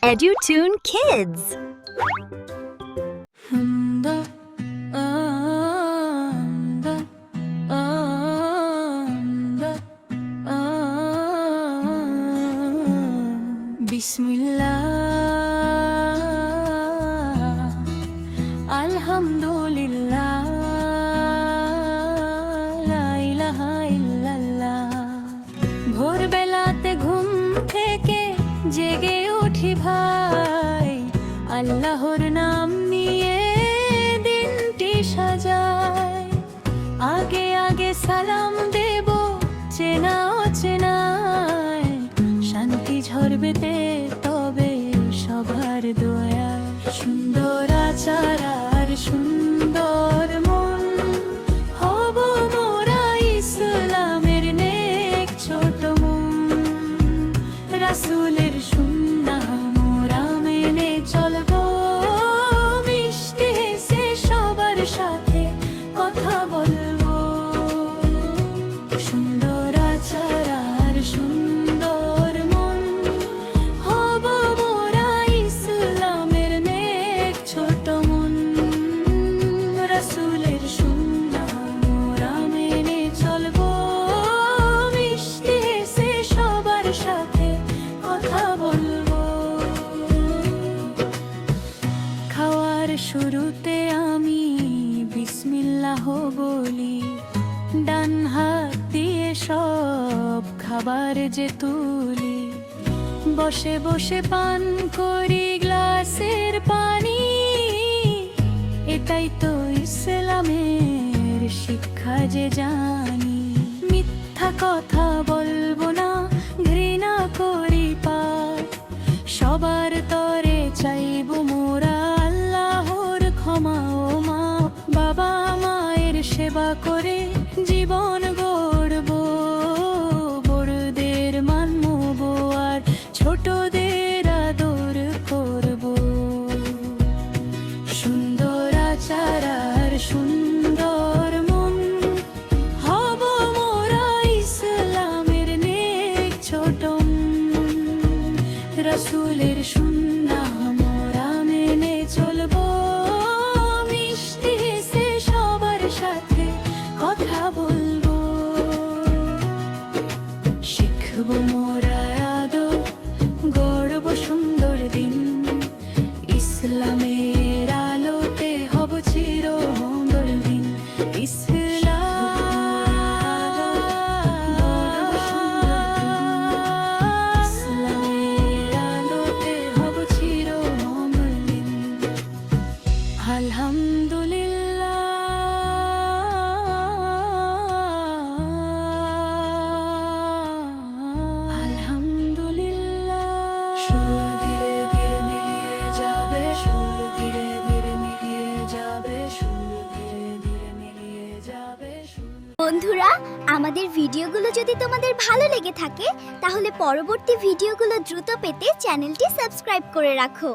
EduTune Kids. Bismillah, Alhamdulillah, La ilaha illallah. ভোরবেলাতে ঘুম থেকে জেগে উঠি ভাই, আল্লাহর নাম নিয়ে দিনটি সাজাই। আগে আগে সালাম দেব চেনা অচেনায়, শান্তি ঝরবেতে তবে সবার দয়ায়। সুন্দর আচার আর সুন্দর মন, হব মোরা ইসলামের নেক ছোট মন। রাসূলের সুন্নাহ মোরা মেনে চলবো, মিষ্টি হেসে সবার সাথে কথা বলবো। সুন্দর আচার আর সুন্দর মন, হব মোরা ইসলামের নেক ছোট মন। রাসূলের সুন্নাহ মোরা মেনে চলবো, মিষ্টি হেসে সবার সাথে কথা বলবো। খাওয়ার শুরুতে আমি বিসমিল্লাহ বলি, ডান হাত দিয়ে সব খাবার যে তুলি। বসে বসে পান করি গ্লাসের পানি, এটাই তো ইসলামের শিক্ষা যে জানি। মিথ্যা কথা বলবো না, ঘৃণা করি পাপ, সবার তরে চাইবো মোরা আল্লাহর ক্ষমা ও মা। বাবা মায়ের সেবা করে জীবন গড়বো, বড়দের মানবো আর ছোটদের আদর করবো। সুন্দর আচার আর সুন্দর মন, হব মোরা ইসলামের নেক ছোট মন। রাসূলের সুন্নাহ মোরা মেনে চলবো, মিষ্টি হেসে সবার সাথে কথা বলবো। শিখবো মোরা আদব, গড়বো সুন্দর দিন, ইসলামের আলোতে হব চির মঙ্গল দিন। ইসলামের আলোতে হব চির মঙ্গল দিন। আলহামদুলিল্লাহ, আলহামদুলিল্লাহ। সুর ধীরে ধীরে মিলিয়ে যাবে, সুর ধীরে ধীরে মিলিয়ে যাবে, সুর ধীরে ধীরে মিলিয়ে যাবে। বন্ধুরা, আমাদের ভিডিওগুলো যদি তোমাদের ভালো লেগে থাকে তাহলে পরবর্তী ভিডিওগুলো দ্রুত পেতে চ্যানেলটি সাবস্ক্রাইব করে রাখো।